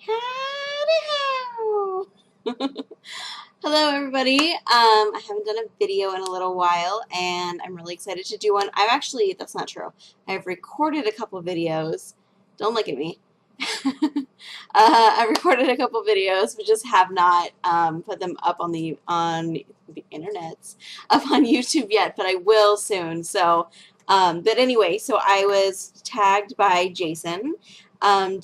Howdy how! Hello everybody. I haven't done a video in a little while and I'm really excited to do one. That's not true. I've recorded a couple videos. Don't look at me. I've recorded a couple videos but just have not put them up on the internets, up on YouTube yet, but I will soon. So, but anyway, so I was tagged by Jason and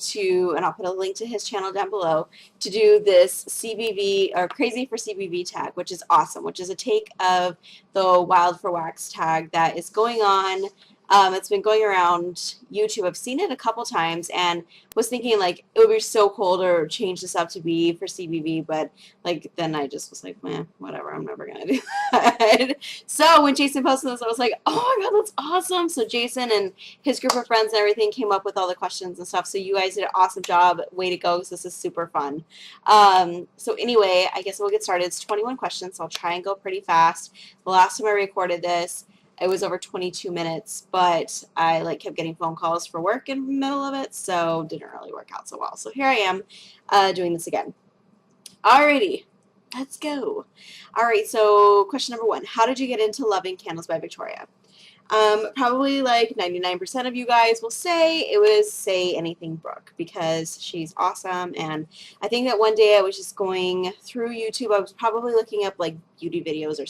I'll put a link to his channel down below, to do this CBV, or Crazy for CBV tag, which is awesome, which is a take of the Wild for Wax tag that is going on. It's been going around YouTube. I've seen it a couple times and was thinking like it would be so cool to change this up to be for CBV, but like then I just was like, man, whatever, I'm never gonna do that. So when Jason posted this, I was like, oh my god, that's awesome. So Jason and his group of friends and everything came up with all the questions and stuff. So you guys did an awesome job. Way to go, because this is super fun. So anyway, I guess we'll get started. It's 21 questions, so I'll try and go pretty fast. The last time I recorded this, it was over 22 minutes, but I kept getting phone calls for work in the middle of it, so didn't really work out so well. So here I am doing this again. Alrighty, let's go. Alright, so question number 1. How did you get into loving Candles by Victoria? Probably like 99% of you guys will say it was Say Anything Brooke, because she's awesome. And I think that one day I was just going through YouTube. I was probably looking up like beauty videos or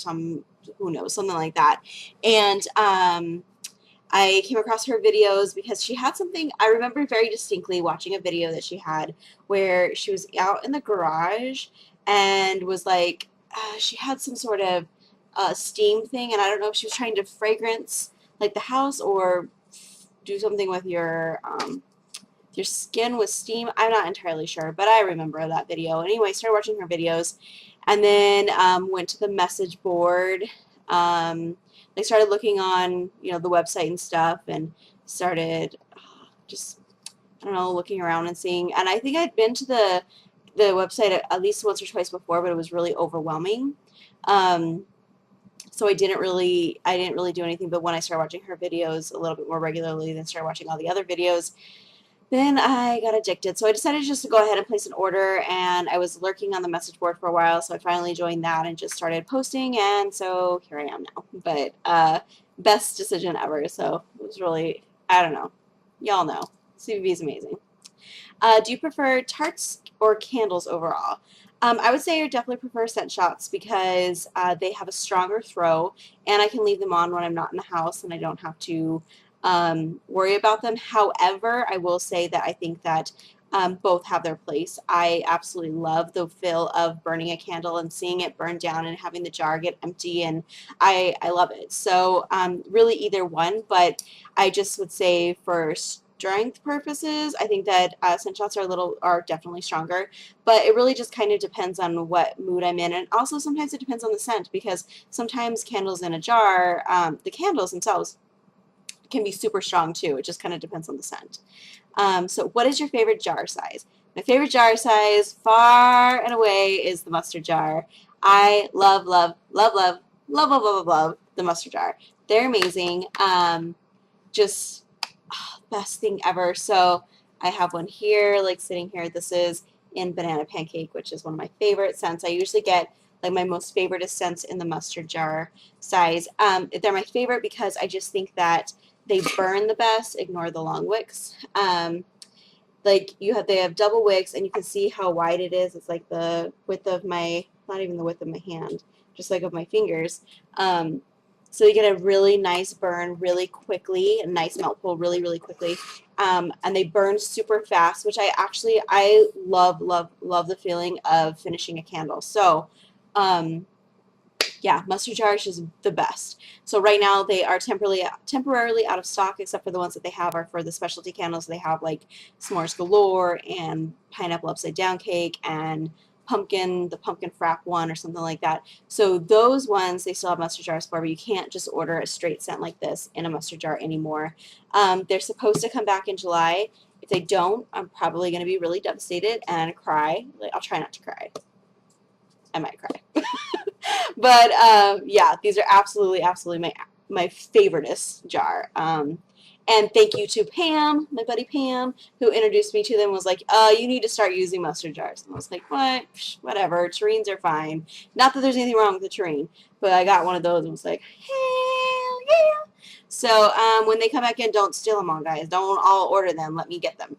who knows, something like that. And I came across her videos because she had something. I remember very distinctly watching a video that she had where she was out in the garage and was like, she had some sort of steam thing, and I don't know if she was trying to fragrance like the house or do something with your skin with steam. I'm not entirely sure, but I remember that video. Anyway, I started watching her videos, and then went to the message board. I started looking on the website and stuff, and started just, I don't know, looking around and seeing. And I think I'd been to the website at least once or twice before, but it was really overwhelming. So I didn't really do anything. But when I started watching her videos a little bit more regularly, then started watching all the other videos, then I got addicted. So I decided just to go ahead and place an order, and I was lurking on the message board for a while, so I finally joined that and just started posting, and so here I am now. But best decision ever. So it was really, I don't know. Y'all know. CBV is amazing. Do you prefer tarts or candles overall? I would say I definitely prefer scent shots because they have a stronger throw, and I can leave them on when I'm not in the house and I don't have to worry about them. However, I will say that I think that both have their place. I absolutely love the feel of burning a candle and seeing it burn down and having the jar get empty, and I love it. So really either one, but I just would say for strength purposes, I think that scent shots are definitely stronger, but it really just kind of depends on what mood I'm in, and also sometimes it depends on the scent, because sometimes candles in a jar, the candles themselves can be super strong too. It just kind of depends on the scent. So what is your favorite jar size? My favorite jar size, far and away, is the mustard jar. I love, love, love, love, love, love, love, love the mustard jar. They're amazing. Just best thing ever. So I have one here, like sitting here. This is in Banana Pancake, which is one of my favorite scents. I usually get like my most favorite scents in the mustard jar size. They're my favorite because I just think that they burn the best. Ignore the long wicks. They have double wicks, and you can see how wide it is. It's like the width of not even the width of my hand, just like of my fingers. So you get a really nice burn really quickly, a nice melt pull really, really quickly. And they burn super fast, which I love, love, love the feeling of finishing a candle. So, yeah, mustard jar is just the best. So right now they are temporarily out of stock, except for the ones that they have are for the specialty candles. They have like s'mores galore and pineapple upside down cake and the pumpkin frap one or something like that. So those ones they still have mustard jars for, but you can't just order a straight scent like this in a mustard jar anymore. They're supposed to come back in July. If they don't, I'm probably going to be really devastated and cry. I'll try not to cry. I might cry. But yeah, these are absolutely my favoriteest jar. And thank you to Pam, my buddy Pam, who introduced me to them, was like, you need to start using mustard jars. And I was like, what? Psh, whatever. Tureens are fine. Not that there's anything wrong with the tureen, but I got one of those and was like, hell yeah. So when they come back in, don't steal them all, guys. Don't all order them. Let me get them.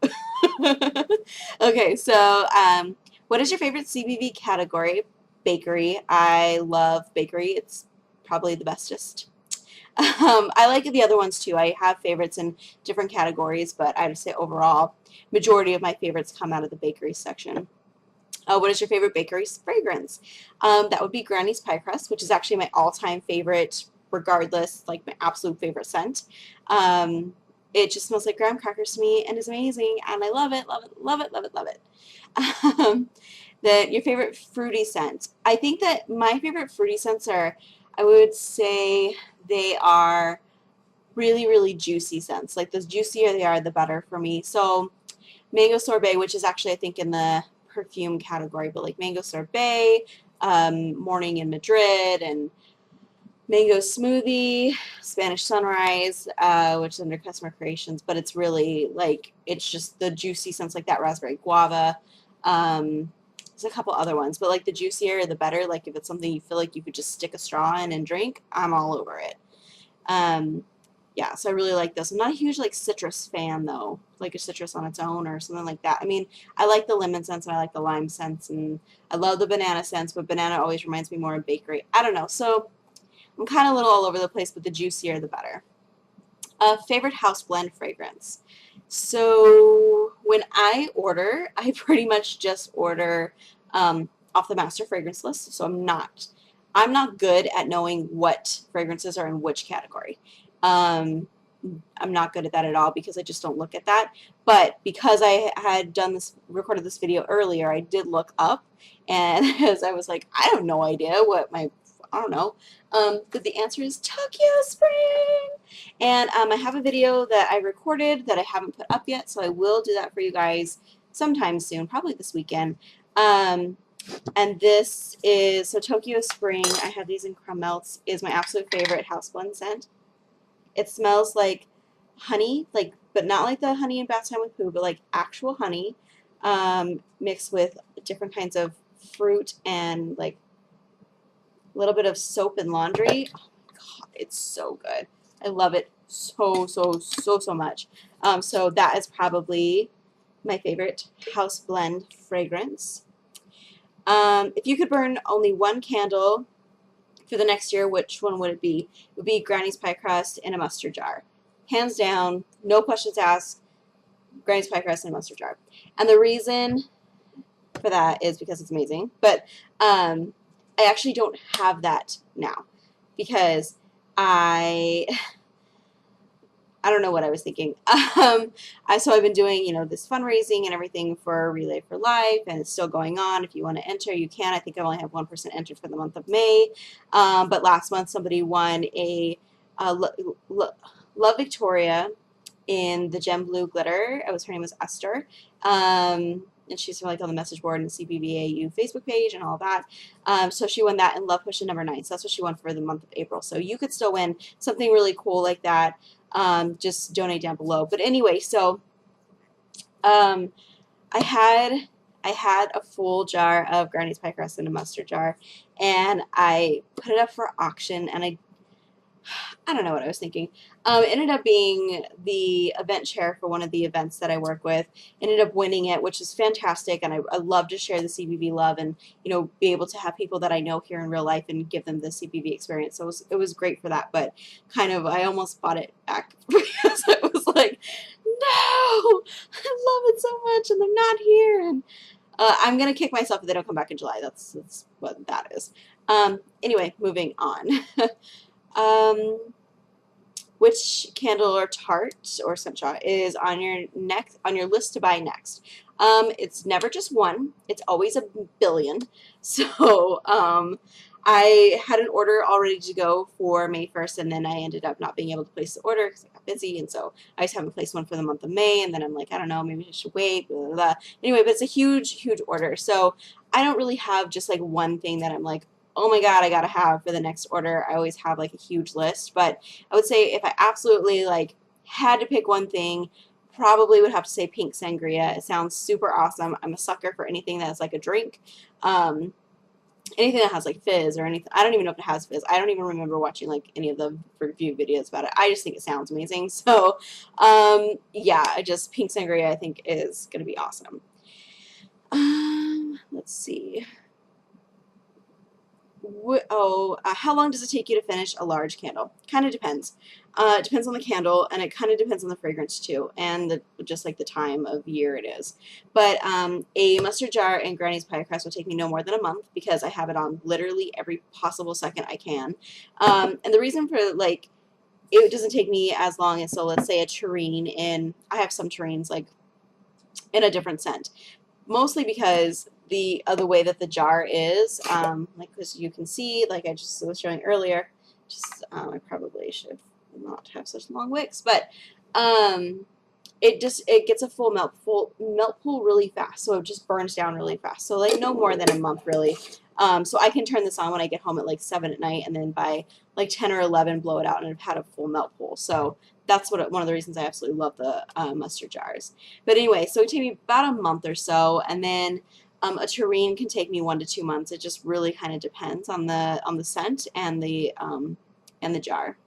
Okay, so what is your favorite CBV category? Bakery. I love bakery. It's probably the bestest. I like the other ones too. I have favorites in different categories, but I would say overall, majority of my favorites come out of the bakery section. What is your favorite bakery fragrance? That would be Granny's Pie Crust, which is actually my all-time favorite, regardless, like my absolute favorite scent. It just smells like graham crackers to me and is amazing, and I love it, love it, love it, love it, love it. Your favorite fruity scent. I think that my favorite fruity scents are, I would say they are really, really juicy scents. Like the juicier they are, the better for me. So mango sorbet, which is actually I think in the perfume category, but like mango sorbet, morning in Madrid, and mango smoothie, Spanish sunrise, which is under customer creations, but it's really like, it's just the juicy scents like that, raspberry guava. There's a couple other ones, but like the juicier the better. Like if it's something you feel like you could just stick a straw in and drink, I'm all over it. Yeah, so I really like this. I'm not a huge like citrus fan though, like a citrus on its own or something like that. I mean, I like the lemon scents and I like the lime scents and I love the banana scents, but banana always reminds me more of bakery. I don't know. So I'm kind of a little all over the place, but the juicier the better. Favorite house blend fragrance. So when I order, I pretty much just order off the master fragrance list. So I'm not good at knowing what fragrances are in which category. I'm not good at that at all because I just don't look at that. But because I had recorded this video earlier, I did look up, and as I was like, I have no idea what I don't know. But the answer is Tokyo Spring. And I have a video that I recorded that I haven't put up yet, so I will do that for you guys sometime soon, probably this weekend. And this is, so Tokyo Spring, I have these in Cramelts, is my absolute favorite house blend scent. It smells like honey, like, but not like the honey in Bath Time with Pooh, but like actual honey, mixed with different kinds of fruit and like a little bit of soap and laundry. Oh my God, it's so good. I love it so, so, so, so much. So that is probably my favorite house blend fragrance. If you could burn only one candle for the next year, which one would it be? It would be Granny's Pie Crust in a mustard jar. Hands down, no questions asked, Granny's Pie Crust in a mustard jar. And the reason for that is because it's amazing. But I actually don't have that now because I don't know what I was thinking. So I've been doing, this fundraising and everything for Relay for Life, and it's still going on. If you want to enter, you can. I think I only have 1% entered for the month of May. But last month, somebody won a Love Victoria in the Gem Blue Glitter. Her name was Esther. And she's like on the message board and the CBVAU Facebook page and all that. So she won that in Love Potion number 9. So that's what she won for the month of April. So you could still win something really cool like that. Just donate down below. But anyway, so I had a full jar of Granny's Pie Crust in a mustard jar, and I put it up for auction, and I don't know what I was thinking. It ended up being the event chair for one of the events that I work with. Ended up winning it, which is fantastic, and I love to share the CBV love and, be able to have people that I know here in real life and give them the CBV experience. So it was great for that, but kind of I almost bought it back because I was like, no, I love it so much, and they're not here, and I'm going to kick myself if they don't come back in July. That's what that is. Anyway, moving on. Which candle or tart or scent shot is on your list to buy next? It's never just one. It's always a billion. So I had an order all ready to go for May 1st, and then I ended up not being able to place the order because I got busy, and so I just haven't placed one for the month of May, and then I'm like, I don't know, maybe I should wait, blah, blah, blah. Anyway, but it's a huge, huge order. So I don't really have just like one thing that I'm like, oh my God, I gotta have for the next order. I always have like a huge list, but I would say if I absolutely like had to pick one thing, probably would have to say pink sangria. It sounds super awesome. I'm a sucker for anything that's like a drink. Anything that has like fizz or anything. I don't even know if it has fizz. I don't even remember watching like any of the review videos about it. I just think it sounds amazing. So, yeah, just pink sangria I think is going to be awesome. Let's see. How long does it take you to finish a large candle? Kind of depends. It depends on the candle, and it kind of depends on the fragrance too, and just like the time of year it is. But a mustard jar and Granny's pie crust will take me no more than a month because I have it on literally every possible second I can. And the reason for like it doesn't take me as long as, so let's say a tureen I have some tureens like in a different scent, mostly because the way that the jar is, like because you can see, like I just was showing earlier, I probably should not have such long wicks, but it gets a full melt pool really fast, so it just burns down really fast. So like no more than a month really. So I can turn this on when I get home at like 7 at night, and then by like 10 or 11 blow it out, and I've had a full melt pool. So that's one of the reasons I absolutely love the mustard jars. But anyway, so it takes me about a month or so, and then a tureen can take me 1 to 2 months. It just really kind of depends on the scent and the jar.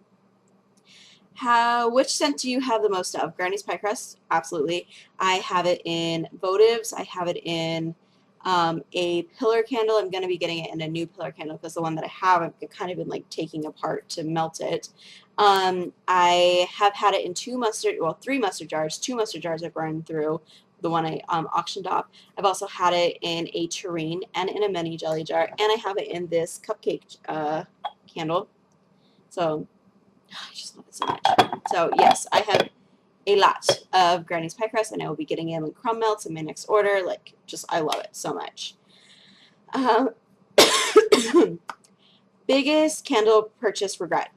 Which scent do you have the most of? Granny's pie crust? Absolutely. I have it in votives. I have it in a pillar candle. I'm going to be getting it in a new pillar candle because the one that I have, I've kind of been like taking apart to melt it. I have had it in 3 mustard jars. 2 mustard jars I burned through, the one I auctioned off. I've also had it in a tureen and in a mini jelly jar, and I have it in this cupcake candle. So I just love it so much. So yes, I have a lot of Granny's pie crust, and I will be getting in crumb melts in my next order. Like, just I love it so much. Biggest candle purchase regret.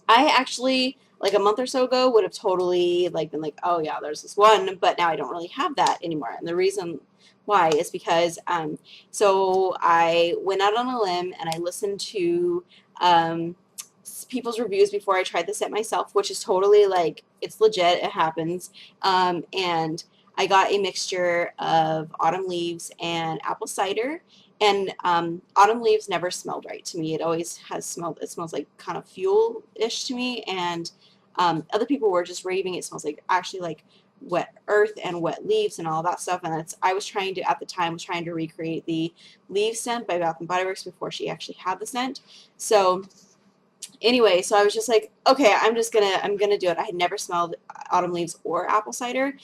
I actually, like a month or so ago, would have totally like been like, oh yeah, there's this one, but now I don't really have that anymore. And the reason why is because so I went out on a limb and I listened to people's reviews before I tried the scent myself, which is totally like, it's legit, it happens. And I got a mixture of autumn leaves and apple cider. And autumn leaves never smelled right to me. It always it smells like kind of fuel-ish to me. And other people were just raving it smells like actually like wet earth and wet leaves and all that stuff. And I was trying to, at the time, recreate the leaf scent by Bath and Body Works before she actually had the scent. So anyway, so I was just like, okay, I'm gonna do it. I had never smelled autumn leaves or apple cider.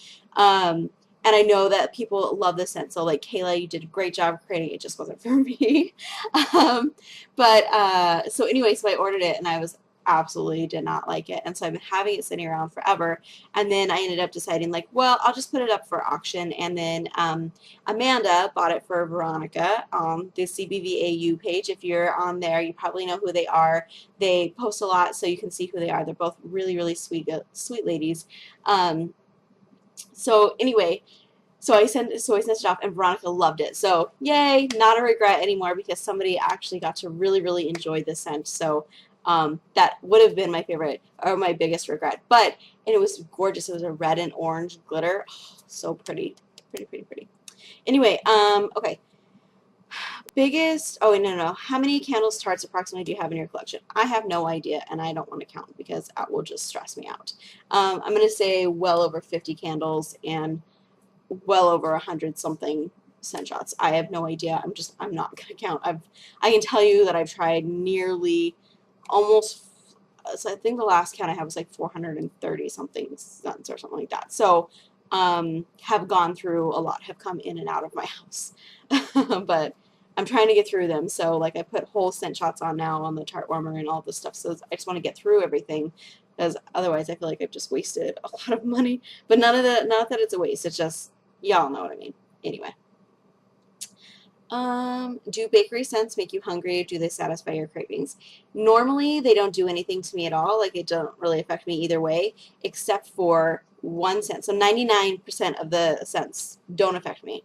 And I know that people love this scent, so like Kayla, you did a great job creating it. It just wasn't for me. So anyway, so I ordered it, and I absolutely did not like it, and so I've been having it sitting around forever. And then I ended up deciding, like, well, I'll just put it up for auction. And then Amanda bought it for Veronica on the CBVAU page. If you're on there, you probably know who they are. They post a lot, so you can see who they are. They're both really, really sweet ladies. So anyway, so I sent it off, and Veronica loved it. So yay, not a regret anymore, because somebody actually got to really, really enjoy the scent. So that would have been my favorite, or my biggest regret. And it was gorgeous. It was a red and orange glitter. Oh, so pretty. Pretty, pretty, pretty. Anyway, okay. No. How many candles, tarts approximately do you have in your collection? I have no idea, and I don't want to count because that will just stress me out. I'm going to say well over 50 candles and well over 100 something scent shots. I have no idea. I'm not going to count. I can tell you that I've tried nearly almost, so I think the last count I have was like 430 something scents or something like that. So have gone through a lot, have come in and out of my house. But I'm trying to get through them. So like I put whole scent shots on now on the tart warmer and all this stuff. So I just want to get through everything, because otherwise I feel like I've just wasted a lot of money. But not that it's a waste. It's just, y'all know what I mean. Anyway. Do bakery scents make you hungry? Do they satisfy your cravings? Normally, they don't do anything to me at all. Like, it don't really affect me either way, except for one scent. So 99% of the scents don't affect me.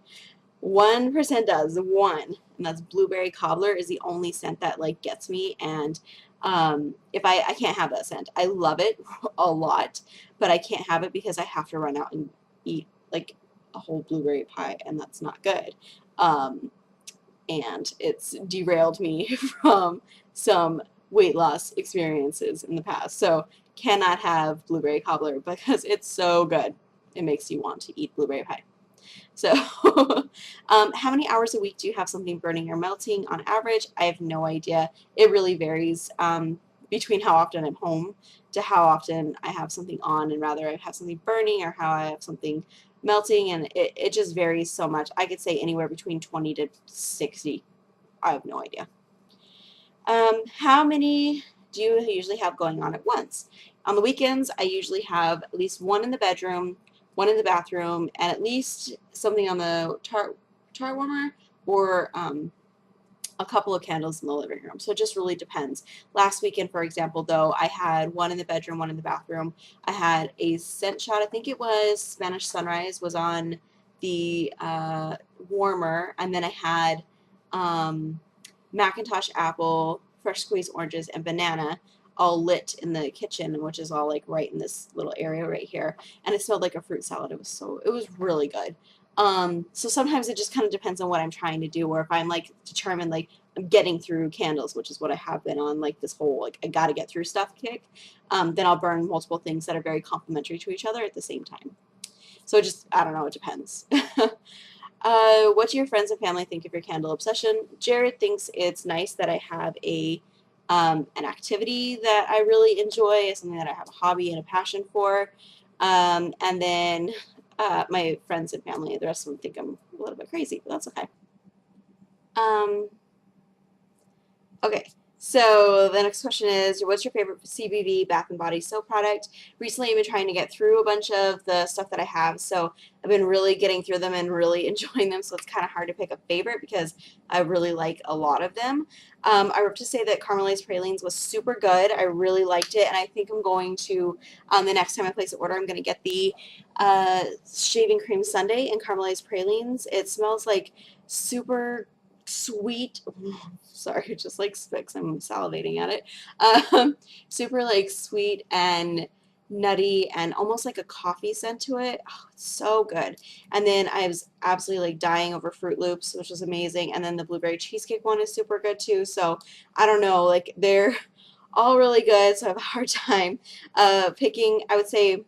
1% does, and that's blueberry cobbler is the only scent that like gets me. And If I can't have that scent. I love it a lot, but I can't have it because I have to run out and eat like a whole blueberry pie, and that's not good. And it's derailed me from some weight loss experiences in the past. So cannot have blueberry cobbler because it's so good. It makes you want to eat blueberry pie. So how many hours a week do you have something burning or melting on average? I have no idea. It really varies between how often I'm home to how often I have something on, and rather I have something burning or how I have something melting, and it just varies so much. I could say anywhere between 20 to 60. I have no idea. How many do you usually have going on at once? On the weekends, I usually have at least one in the bedroom, one in the bathroom, and at least something on the tart warmer, or a couple of candles in the living room. So it just really depends. Last weekend, for example, though, I had one in the bedroom, one in the bathroom. I had a scent shot. I think it was Spanish Sunrise was on the warmer, and then I had Macintosh apple, fresh squeezed oranges, and banana all lit in the kitchen, which is all like right in this little area right here. And it smelled like a fruit salad. It was really good. So sometimes it just kind of depends on what I'm trying to do, or if I'm like determined, like I'm getting through candles, which is what I have been on, like this whole, like I got to get through stuff kick, then I'll burn multiple things that are very complementary to each other at the same time. So it just, I don't know, it depends. What do your friends and family think of your candle obsession? Jared thinks it's nice that I have an activity that I really enjoy, something that I have a hobby and a passion for. And then my friends and family, the rest of them think I'm a little bit crazy, but that's okay. Um, Okay, so the next question is, what's your favorite CBV Bath and Body soap product? Recently, I've been trying to get through a bunch of the stuff that I have, so I've been really getting through them and really enjoying them, so it's kind of hard to pick a favorite because I really like a lot of them. I have to say that Caramelized Pralines was super good. I really liked it, and I think I'm going to, the next time I place an order, I'm going to get the shaving cream sundae and Caramelized Pralines. It smells like super sweet. Sorry, just like spicks. I'm salivating at it. Super like sweet and nutty and almost like a coffee scent to it. Oh, it's so good. And then I was absolutely like dying over Fruit Loops, which was amazing. And then the blueberry cheesecake one is super good too. So I don't know, like they're all really good. So I have a hard time picking. I would say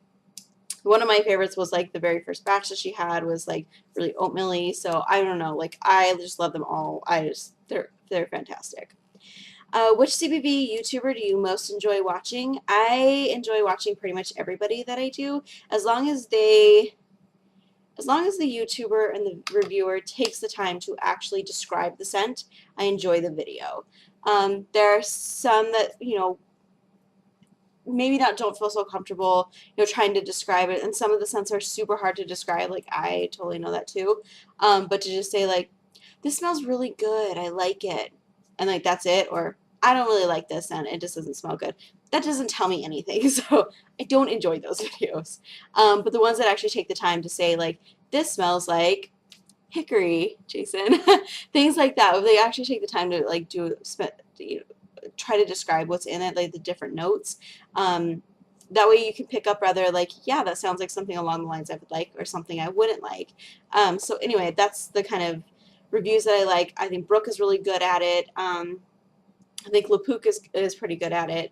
one of my favorites was like the very first batch that she had was like really oatmeal-y. So I don't know, like I just love them all. They're fantastic. Which CBV YouTuber do you most enjoy watching? I enjoy watching pretty much everybody that I do, as long as as long as the YouTuber and the reviewer takes the time to actually describe the scent. I enjoy the video. There are some that, maybe not don't feel so comfortable, trying to describe it. And some of the scents are super hard to describe. Like I totally know that too. But to just say like, this smells really good, I like it, and like that's it, or I don't really like this and it just doesn't smell good. That doesn't tell me anything. So I don't enjoy those videos. But the ones that actually take the time to say like, this smells like hickory, Jason, things like that. If they actually take the time to like try to describe what's in it, like the different notes. That way you can pick up rather like, yeah, that sounds like something along the lines I would like or something I wouldn't like. So anyway, that's the kind of reviews that I like. I think Brooke is really good at it. I think Lapook is pretty good at it.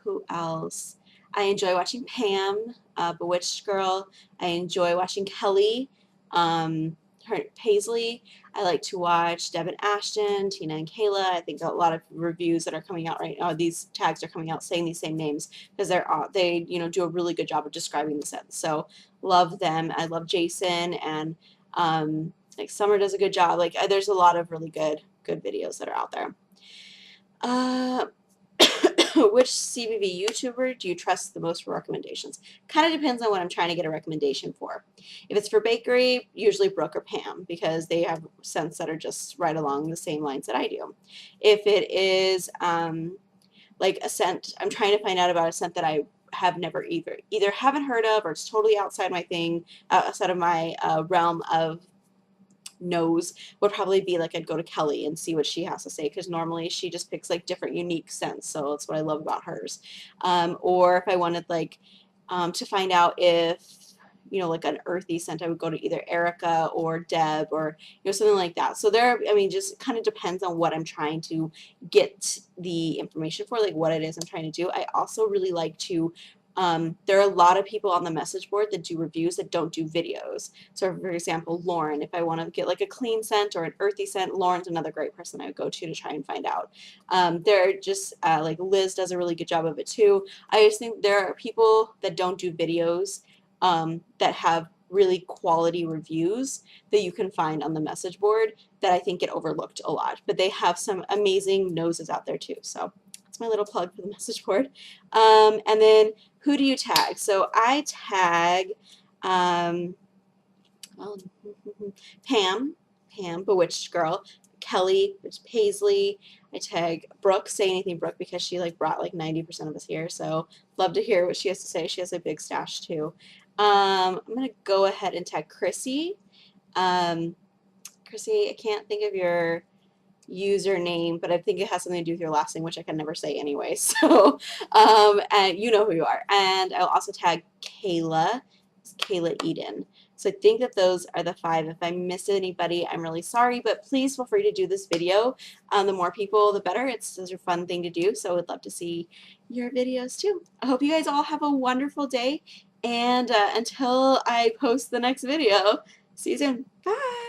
Who else? I enjoy watching Pam, Bewitched Girl. I enjoy watching Kelly, her Paisley. I like to watch Deb and Ashton, Tina and Kayla. I think a lot of reviews that are coming out right now, these tags are coming out saying these same names because they do a really good job of describing the scents. So love them. I love Jason, and like Summer does a good job. Like there's a lot of really good videos that are out there. Which CBV YouTuber do you trust the most for recommendations? Kind of depends on what I'm trying to get a recommendation for. If it's for bakery, usually Brooke or Pam, because they have scents that are just right along the same lines that I do. If it is like a scent, I'm trying to find out about a scent that I have never either haven't heard of, or it's totally outside my thing, outside of my realm of knows would probably be like I'd go to Kelly and see what she has to say, because normally she just picks like different unique scents, so that's what I love about hers. Or if I wanted like to find out if like an earthy scent, I would go to either Erica or Deb or something like that. So there, I mean, just kind of depends on what I'm trying to get the information for, like what it is I'm trying to do. I also really like to there are a lot of people on the message board that do reviews that don't do videos. So for example, Lauren, if I want to get like a clean scent or an earthy scent, Lauren's another great person I would go to try and find out. There are just like Liz does a really good job of it too. I just think there are people that don't do videos that have really quality reviews that you can find on the message board that I think get overlooked a lot. But they have some amazing noses out there too. So that's my little plug for the message board. And then who do you tag? So I tag well, Pam, Bewitched Girl, Kelly, Paisley. I tag Brooke, Say Anything Brooke, because she like brought like 90% of us here. So love to hear what she has to say. She has a big stash too. I'm gonna go ahead and tag Chrissy. Chrissy, I can't think of your username, but I think it has something to do with your last name, which I can never say anyway. So, and you know who you are. And I'll also tag Kayla. It's Kayla Eden. So I think that those are the 5. If I missed anybody, I'm really sorry, but please feel free to do this video. The more people, the better. It's such a fun thing to do, so I would love to see your videos too. I hope you guys all have a wonderful day, and until I post the next video, see you soon. Bye!